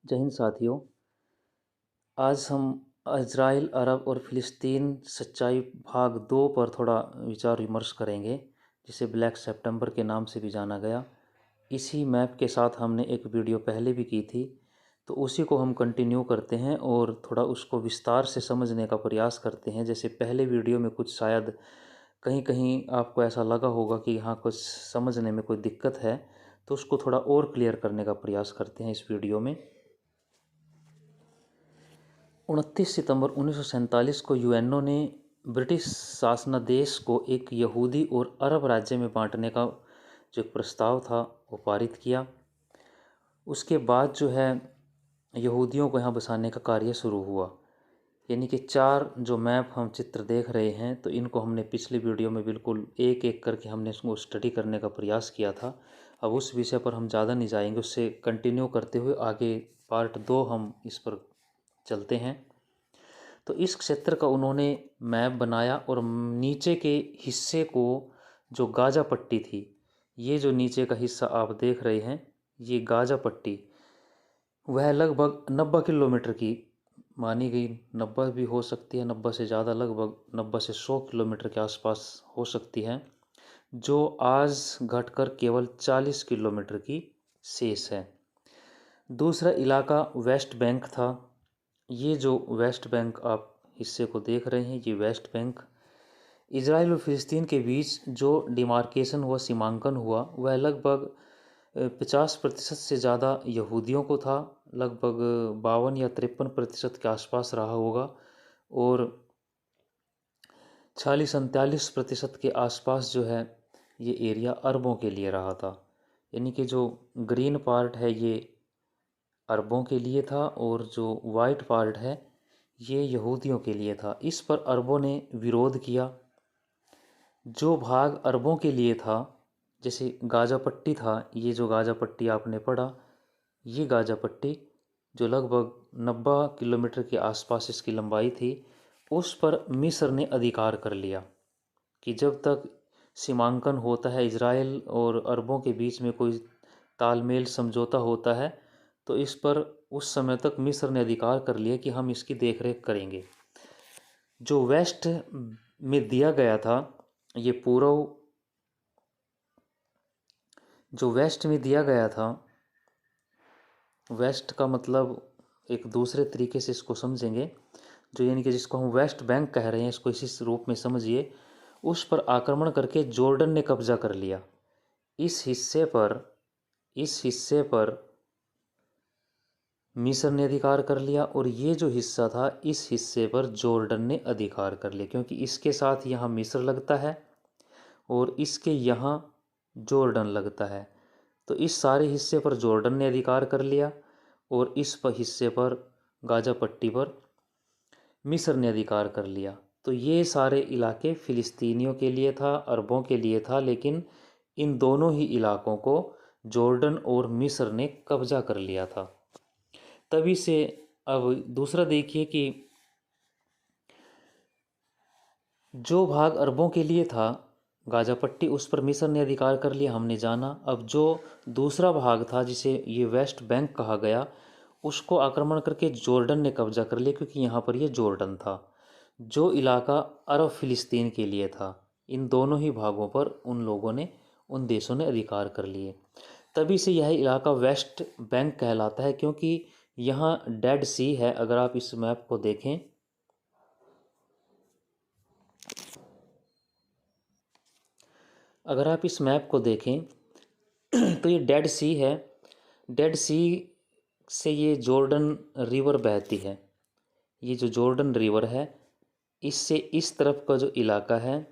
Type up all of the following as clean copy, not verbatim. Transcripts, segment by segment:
जय हिंद साथियों। आज हम इज़राइल, अरब और फ़िलिस्तीन सच्चाई भाग 2 पर थोड़ा विचार विमर्श करेंगे, जिसे ब्लैक सितंबर के नाम से भी जाना गया। इसी मैप के साथ हमने एक वीडियो पहले भी की थी, तो उसी को हम कंटिन्यू करते हैं और थोड़ा उसको विस्तार से समझने का प्रयास करते हैं। जैसे पहले वीडियो में कुछ शायद कहीं कहीं आपको ऐसा लगा होगा कि यहाँ कुछ समझने में कोई दिक्कत है, तो उसको थोड़ा और क्लियर करने का प्रयास करते हैं इस वीडियो में। 29 सितंबर 1947 को यूएनओ ने ब्रिटिश शासनादेश को एक यहूदी और अरब राज्य में बांटने का जो एक प्रस्ताव था वो पारित किया। उसके बाद जो है यहूदियों को यहाँ बसाने का कार्य शुरू हुआ। यानी कि 4 जो मैप हम चित्र देख रहे हैं, तो इनको हमने पिछली वीडियो में बिल्कुल एक एक करके हमने इसको स्टडी करने का प्रयास किया था। अब उस विषय पर हम ज़्यादा नहीं जाएंगे, उससे कंटिन्यू करते हुए आगे पार्ट 2 हम इस पर चलते हैं। तो इस क्षेत्र का उन्होंने मैप बनाया और नीचे के हिस्से को, जो गाज़ा पट्टी थी, ये जो नीचे का हिस्सा आप देख रहे हैं, ये गाज़ा पट्टी, वह लगभग 90 किलोमीटर की मानी गई। 90 भी हो सकती है, 90 से ज़्यादा, लगभग 90 से 100 किलोमीटर के आसपास हो सकती है, जो आज घटकर केवल 40 किलोमीटर की शेष है। दूसरा इलाका वेस्ट बैंक था। ये जो वेस्ट बैंक आप हिस्से को देख रहे हैं, ये वेस्ट बैंक, इजराइल और फिलिस्तीन के बीच जो डिमार्केशन हुआ, सीमांकन हुआ, वह लगभग 50% से ज़्यादा यहूदियों को था। लगभग 52 या 53% के आसपास रहा होगा, और 46-47% के आसपास जो है ये एरिया अरबों के लिए रहा था। यानी कि जो ग्रीन पार्ट है ये अरबों के लिए था, और जो वाइट पार्ट है ये यहूदियों के लिए था। इस पर अरबों ने विरोध किया। जो भाग अरबों के लिए था, जैसे गाज़ा पट्टी था, ये जो गाज़ा पट्टी आपने पढ़ा, ये गाज़ा पट्टी जो लगभग 90 किलोमीटर के आसपास इसकी लंबाई थी, उस पर मिस्र ने अधिकार कर लिया कि जब तक सीमांकन होता है, इजराइल और अरबों के बीच में कोई तालमेल समझौता होता है, तो इस पर उस समय तक मिस्र ने अधिकार कर लिया कि हम इसकी देखरेख करेंगे। जो वेस्ट में दिया गया था, ये पूर्व, जो वेस्ट में दिया गया था, वेस्ट का मतलब एक दूसरे तरीके से इसको समझेंगे, जो यानी कि जिसको हम वेस्ट बैंक कह रहे हैं, इसको इसी रूप में समझिए। उस पर आक्रमण करके जॉर्डन ने कब्जा कर लिया। इस हिस्से पर मिस्र ने अधिकार कर लिया, और ये जो हिस्सा था, इस हिस्से पर जॉर्डन ने अधिकार कर लिया, क्योंकि इसके साथ यहाँ मिस्र लगता है और इसके यहाँ जॉर्डन लगता है। तो इस सारे हिस्से पर जॉर्डन ने अधिकार कर लिया, और इस पर हिस्से पर, गाज़ा पट्टी पर, मिस्र ने अधिकार कर लिया। तो ये सारे इलाके फ़िलिस्तीनियों के लिए था, अरबों के लिए था, लेकिन इन दोनों ही इलाकों को जॉर्डन और मिस्र ने कब्जा कर लिया था। तभी से अब दूसरा देखिए कि जो भाग अरबों के लिए था, गाज़ा पट्टी, उस पर मिस्र ने अधिकार कर लिया, हमने जाना। अब जो दूसरा भाग था, जिसे ये वेस्ट बैंक कहा गया, उसको आक्रमण करके जॉर्डन ने कब्जा कर लिया, क्योंकि यहाँ पर ये जॉर्डन था। जो इलाका अरब फ़िलिस्तीन के लिए था, इन दोनों ही भागों पर उन लोगों ने, उन देशों ने अधिकार कर लिए। तभी से यह इलाका वेस्ट बैंक कहलाता है, क्योंकि यहाँ डेड सी है। अगर आप इस मैप को देखें, अगर आप इस मैप को देखें तो ये डेड सी है। डेड सी से ये जॉर्डन रिवर बहती है। ये जो जॉर्डन रिवर है, इससे इस तरफ का जो इलाका है,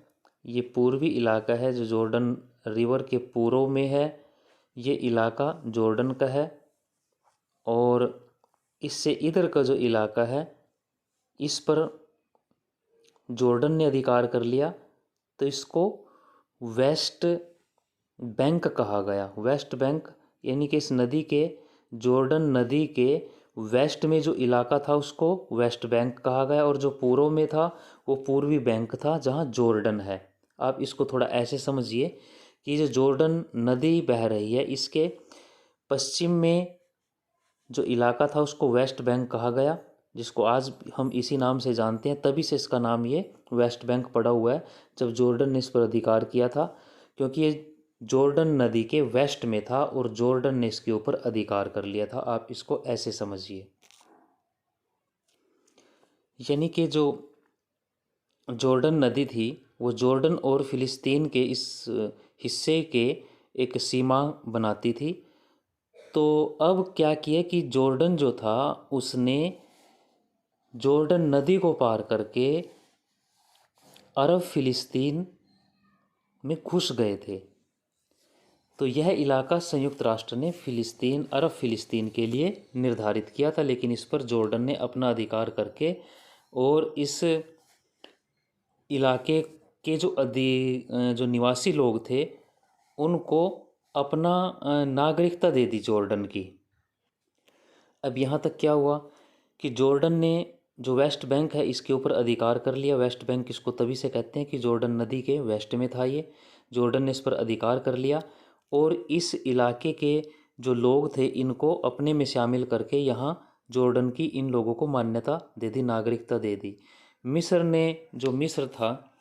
ये पूर्वी इलाका है जो जॉर्डन रिवर के पूर्व में है। ये इलाका जॉर्डन का है, और इससे इधर का जो इलाका है, इस पर जॉर्डन ने अधिकार कर लिया, तो इसको वेस्ट बैंक कहा गया। वेस्ट बैंक यानी कि इस नदी के, जॉर्डन नदी के वेस्ट में जो इलाका था, उसको वेस्ट बैंक कहा गया, और जो पूर्व में था वो पूर्वी बैंक था, जहाँ जॉर्डन है। आप इसको थोड़ा ऐसे समझिए कि जो जॉर्डन नदी बह रही है, इसके पश्चिम में जो इलाका था उसको वेस्ट बैंक कहा गया, जिसको आज हम इसी नाम से जानते हैं। तभी से इसका नाम ये वेस्ट बैंक पड़ा हुआ है, जब जॉर्डन ने इस पर अधिकार किया था, क्योंकि ये जॉर्डन नदी के वेस्ट में था और जॉर्डन ने इसके ऊपर अधिकार कर लिया था। आप इसको ऐसे समझिए, यानी कि जो जॉर्डन नदी थी वो जॉर्डन और फिलिस्तीन के इस हिस्से के एक सीमा बनाती थी। तो अब क्या किया कि जॉर्डन जो था उसने जॉर्डन नदी को पार करके अरब फिलिस्तीन में घुस गए थे। तो यह इलाका संयुक्त राष्ट्र ने फिलिस्तीन, अरब फिलिस्तीन के लिए निर्धारित किया था, लेकिन इस पर जॉर्डन ने अपना अधिकार करके और इस इलाके के जो निवासी लोग थे उनको अपना नागरिकता दे दी जॉर्डन की। अब यहाँ तक क्या हुआ कि जॉर्डन ने जो वेस्ट बैंक है इसके ऊपर अधिकार कर लिया। वेस्ट बैंक इसको तभी से कहते हैं कि जॉर्डन नदी के वेस्ट में था ये। जॉर्डन ने इस पर अधिकार कर लिया और इस इलाके के जो लोग थे इनको अपने में शामिल करके यहाँ जॉर्डन की इन लोगों को मान्यता दे दी, नागरिकता दे दी। मिस्र था,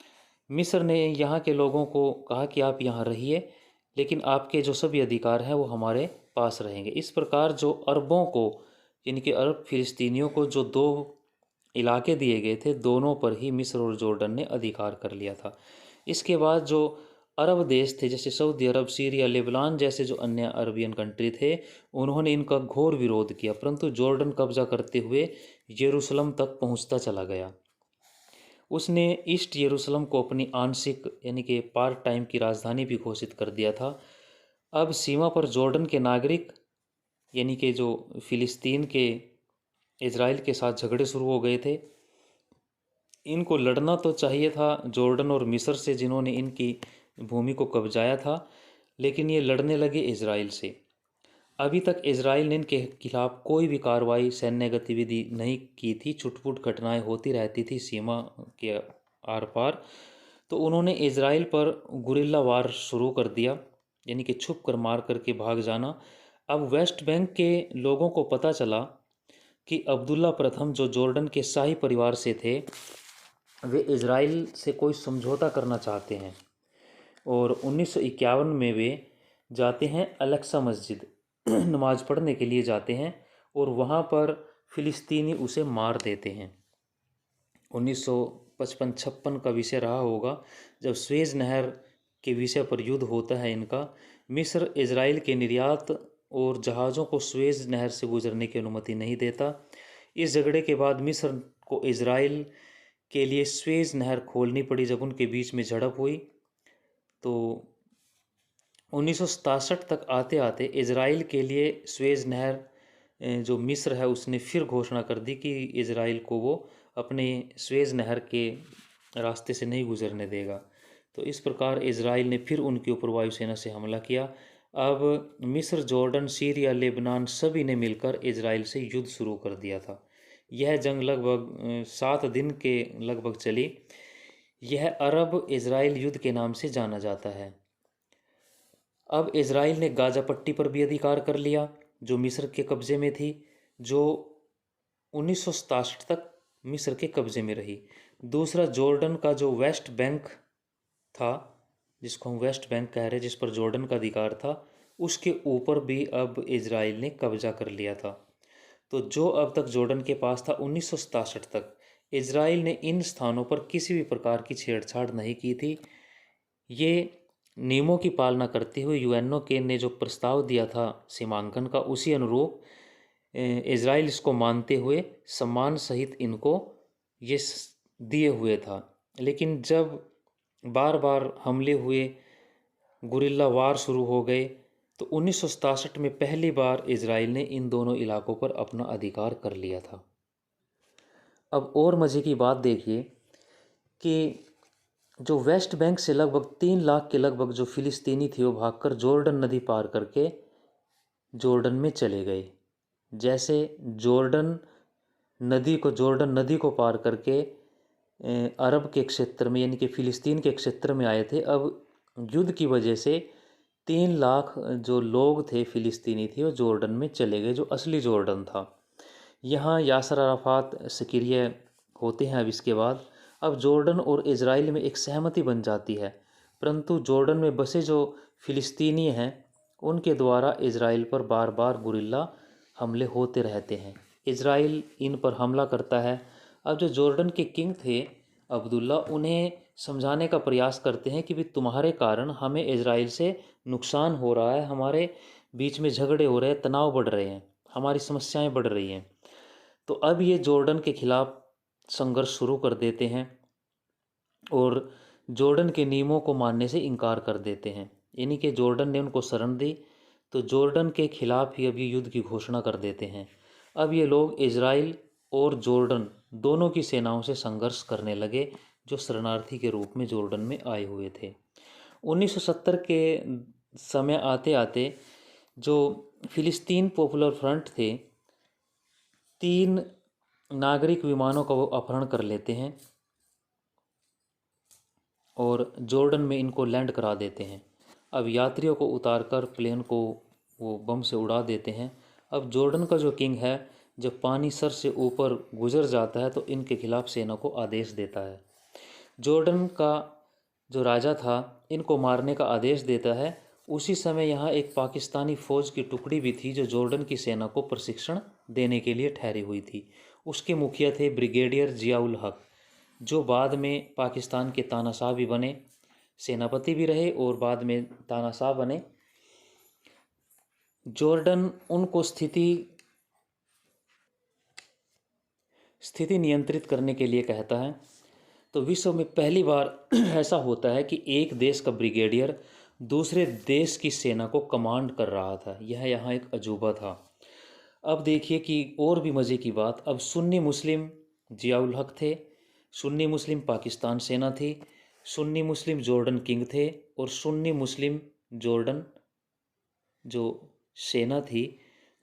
मिस्र ने यहाँ के लोगों को कहा कि आप यहाँ रहिए, लेकिन आपके जो सभी अधिकार हैं वो हमारे पास रहेंगे। इस प्रकार जो अरबों को, यानी कि अरब फिलिस्तीनियों को जो दो इलाके दिए गए थे, दोनों पर ही मिस्र और जॉर्डन ने अधिकार कर लिया था। इसके बाद जो अरब देश थे, जैसे सऊदी अरब, सीरिया, लेबनान जैसे जो अन्य अरबियन कंट्री थे, उन्होंने इनका घोर विरोध किया, परंतु जॉर्डन कब्जा करते हुए यरूशलेम तक पहुंचता चला गया। उसने ईस्ट यरूशलेम को अपनी आंशिक यानी कि पार्ट टाइम की राजधानी भी घोषित कर दिया था। अब सीमा पर जॉर्डन के नागरिक, यानी कि जो फिलिस्तीन के इजराइल के साथ झगड़े शुरू हो गए थे। इनको लड़ना तो चाहिए था जॉर्डन और मिस्र से, जिन्होंने इनकी भूमि को कब्जाया था, लेकिन ये लड़ने लगे इजराइल से। अभी तक इजराइल ने इनके खिलाफ कोई भी कार्रवाई, सैन्य गतिविधि नहीं की थी। छुटपुट घटनाएं होती रहती थी सीमा के आर पार। तो उन्होंने इजराइल पर गुरिल्ला वार शुरू कर दिया, यानी कि छुप कर मार करके भाग जाना। अब वेस्ट बैंक के लोगों को पता चला कि अब्दुल्ला प्रथम जो जॉर्डन के शाही परिवार से थे, वे इजराइल से कोई समझौता करना चाहते हैं, और 1951 में वे जाते हैं अलेक्सा मस्जिद नमाज पढ़ने के लिए जाते हैं, और वहाँ पर फिलिस्तीनी उसे मार देते हैं। 1955-56 का विषय रहा होगा, जब स्वेज नहर के विषय पर युद्ध होता है इनका। मिस्र इजराइल के निर्यात और जहाज़ों को स्वेज नहर से गुजरने की अनुमति नहीं देता। इस झगड़े के बाद मिस्र को इजराइल के लिए स्वेज नहर खोलनी पड़ी। जब उनके बीच में झड़प हुई तो 1967 तक आते आते इजराइल के लिए स्वेज नहर जो मिस्र है उसने फिर घोषणा कर दी कि इजराइल को वो अपने स्वेज नहर के रास्ते से नहीं गुजरने देगा। तो इस प्रकार इजराइल ने फिर उनके ऊपर वायुसेना से हमला किया। अब मिस्र, जॉर्डन, सीरिया, लेबनान सभी ने मिलकर इजराइल से युद्ध शुरू कर दिया था। यह जंग लगभग 7 दिन के लगभग चली। यह अरब इजराइल युद्ध के नाम से जाना जाता है। अब इजराइल ने गाजा पट्टी पर भी अधिकार कर लिया, जो मिस्र के कब्जे में थी, जो 1967 तक मिस्र के कब्जे में रही। दूसरा, जॉर्डन का जो वेस्ट बैंक था, जिसको हम वेस्ट बैंक कह रहे हैं, जिस पर जॉर्डन का अधिकार था, उसके ऊपर भी अब इजराइल ने कब्जा कर लिया था। तो जो अब तक जॉर्डन के पास था 1967 तक, इजराइल ने इन स्थानों पर किसी भी प्रकार की छेड़छाड़ नहीं की थी। ये नियमों की पालना करते हुए यूएनओ के ने जो प्रस्ताव दिया था सीमांकन का, उसी अनुरूप इजराइल इसको मानते हुए सम्मान सहित इनको ये दिए हुए था। लेकिन जब बार बार हमले हुए, गुरिल्ला वार शुरू हो गए, तो 1967 में पहली बार इजराइल ने इन दोनों इलाकों पर अपना अधिकार कर लिया था। अब और मज़े की बात देखिए कि जो वेस्ट बैंक से लगभग 3 लाख के लगभग जो फिलिस्तीनी थे वो भागकर जॉर्डन नदी पार करके जॉर्डन में चले गए। जैसे जॉर्डन नदी को पार करके अरब के क्षेत्र में, यानी कि फिलिस्तीन के क्षेत्र में आए थे। अब युद्ध की वजह से 3 लाख जो लोग थे फ़िलिस्तीनी थे वो जॉर्डन में चले गए, जो असली जॉर्डन था। यहाँ यासर अराफात सक्रिय होते हैं। अब इसके बाद अब जॉर्डन और इज़राइल में एक सहमति बन जाती है, परंतु जॉर्डन में बसे जो फ़िलिस्तीनी हैं उनके द्वारा इज़राइल पर बार बार गुरिल्ला हमले होते रहते हैं। इज़राइल इन पर हमला करता है। अब जो जॉर्डन के किंग थे अब्दुल्ला, उन्हें समझाने का प्रयास करते हैं कि भी तुम्हारे कारण हमें इज़राइल से नुकसान हो रहा है, हमारे बीच में झगड़े हो रहे हैं, तनाव बढ़ रहे हैं, हमारी समस्याएं बढ़ रही हैं। तो अब ये जॉर्डन के खिलाफ संघर्ष शुरू कर देते हैं और जॉर्डन के नियमों को मानने से इनकार कर देते हैं। यानी कि जॉर्डन ने उनको शरण दी, तो जॉर्डन के खिलाफ ही अब ये युद्ध की घोषणा कर देते हैं। अब ये लोग इज़राइल और जॉर्डन दोनों की सेनाओं से संघर्ष करने लगे, जो शरणार्थी के रूप में जॉर्डन में आए हुए थे। 1970 के समय आते आते जो फिलिस्तीन पॉपुलर फ्रंट थे, 3 नागरिक विमानों का वो अपहरण कर लेते हैं और जॉर्डन में इनको लैंड करा देते हैं। अब यात्रियों को उतारकर प्लेन को वो बम से उड़ा देते हैं। अब जॉर्डन का जो किंग है, जब पानी सर से ऊपर गुजर जाता है तो इनके खिलाफ सेना को आदेश देता है। जॉर्डन का जो राजा था इनको मारने का आदेश देता है। उसी समय यहाँ एक पाकिस्तानी फ़ौज की टुकड़ी भी थी जो जॉर्डन की सेना को प्रशिक्षण देने के लिए ठहरी हुई थी। उसके मुखिया थे ब्रिगेडियर जियाउल हक, जो बाद में पाकिस्तान के तानाशाह भी बने, सेनापति भी रहे और बाद में तानाशाह बने। जॉर्डन उनको स्थिति नियंत्रित करने के लिए कहता है। तो विश्व में पहली बार ऐसा होता है कि एक देश का ब्रिगेडियर दूसरे देश की सेना को कमांड कर रहा था। यह यहाँ एक अजूबा था। अब देखिए कि और भी मज़े की बात, अब सुन्नी मुस्लिम जियाउल हक थे, सुन्नी मुस्लिम पाकिस्तान सेना थी, सुन्नी मुस्लिम जॉर्डन किंग थे और सुन्नी मुस्लिम जॉर्डन जो सेना थी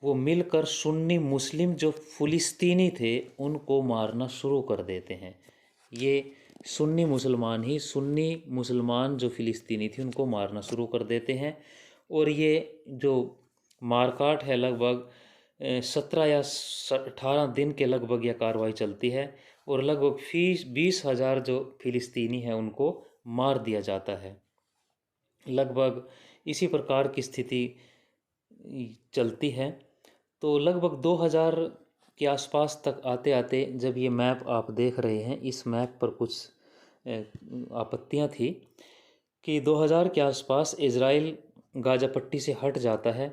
वो मिलकर सुन्नी मुस्लिम जो फ़िलिस्तीनी थे उनको मारना शुरू कर देते हैं। ये सुन्नी मुसलमान ही सुन्नी मुसलमान जो फ़िलिस्तीनी थी उनको मारना शुरू कर देते हैं। और ये जो मारकाट है लगभग 17 या 18 दिन के लगभग यह कार्रवाई चलती है और लगभग 20,000 जो फ़िलिस्तीनी हैं उनको मार दिया जाता है। लगभग इसी प्रकार की स्थिति चलती है। तो लगभग 2000 के आसपास तक आते आते, जब ये मैप आप देख रहे हैं, इस मैप पर कुछ आपत्तियां थी कि 2000 के आसपास इज़राइल गाज़ा पट्टी से हट जाता है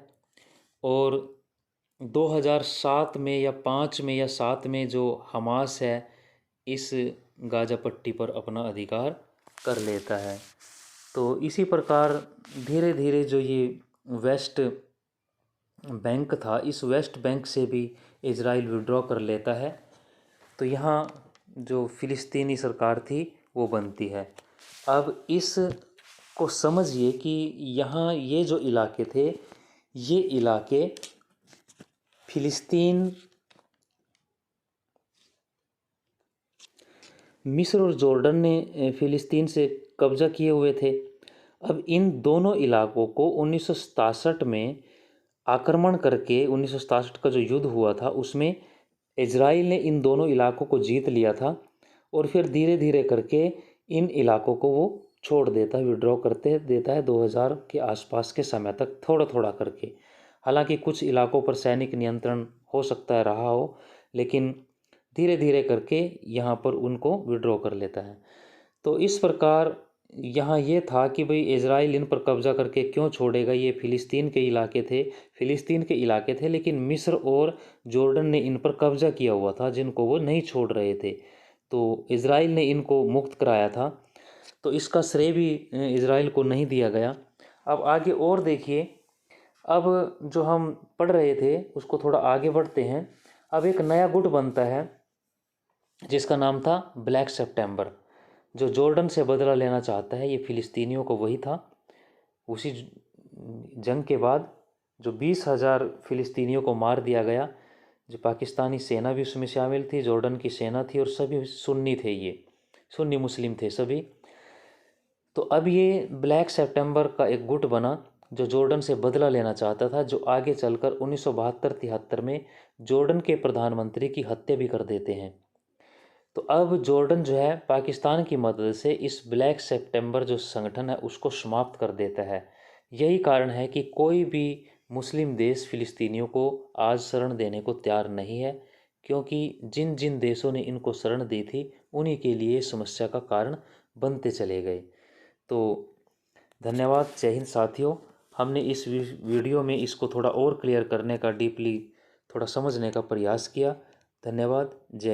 और 2007 में या 5 में या 7 में जो हमास है इस गाज़ा पट्टी पर अपना अधिकार कर लेता है। तो इसी प्रकार धीरे धीरे जो ये वेस्ट बैंक था, इस वेस्ट बैंक से भी इज़राइल विड्रॉ कर लेता है। तो यहाँ जो फ़िलिस्तीनी सरकार थी वो बनती है। अब इस को समझिए कि यहाँ ये जो इलाके थे, ये इलाके फ़िलिस्तीन, मिस्र और जॉर्डन ने फ़िलिस्तीन से कब्ज़ा किए हुए थे। अब इन दोनों इलाकों को 1967 में आक्रमण करके, 1967 का जो युद्ध हुआ था उसमें इज़राइल ने इन दोनों इलाकों को जीत लिया था और फिर धीरे धीरे करके इन इलाकों को वो छोड़ देता है, विड्रॉ करते देता है 2000 के आसपास के समय तक, थोड़ा थोड़ा करके। हालांकि कुछ इलाकों पर सैनिक नियंत्रण हो सकता है रहा हो, लेकिन धीरे धीरे करके यहाँ पर उनको विड्रॉ कर लेता है। तो इस प्रकार यहाँ ये था कि भाई इज़राइल इन पर कब्ज़ा करके क्यों छोड़ेगा, ये फ़िलिस्तीन के इलाके थे, लेकिन मिस्र और जॉर्डन ने इन पर कब्ज़ा किया हुआ था जिनको वो नहीं छोड़ रहे थे। तो इज़राइल ने इनको मुक्त कराया था, तो इसका श्रेय भी इज़राइल को नहीं दिया गया। अब आगे और देखिए, अब जो हम पढ़ रहे थे उसको थोड़ा आगे बढ़ते हैं। अब एक नया गुट बनता है जिसका नाम था ब्लैक सितंबर, जो जॉर्डन से बदला लेना चाहता है। ये फ़िलिस्तीनियों को वही था। उसी जंग के बाद जो 20,000 फ़िलिस्तीनियों को मार दिया गया, जो पाकिस्तानी सेना भी उसमें शामिल थी, जॉर्डन की सेना थी और सभी सुन्नी थे, ये सुन्नी मुस्लिम थे सभी। तो अब ये ब्लैक सितंबर का एक गुट बना जो जॉर्डन से बदला लेना चाहता था, जो आगे चलकर 1972-73 में जॉर्डन के प्रधानमंत्री की हत्या भी कर देते हैं। तो अब जॉर्डन जो है पाकिस्तान की मदद से इस ब्लैक सितंबर जो संगठन है उसको समाप्त कर देता है। यही कारण है कि कोई भी मुस्लिम देश फ़िलिस्तीनियों को आज शरण देने को तैयार नहीं है, क्योंकि जिन जिन देशों ने इनको शरण दी थी उन्हीं के लिए समस्या का कारण बनते चले गए। तो धन्यवाद, जय हिंद साथियों। हमने इस वीडियो में इसको थोड़ा और क्लियर करने का, डीपली थोड़ा समझने का प्रयास किया। धन्यवाद, जय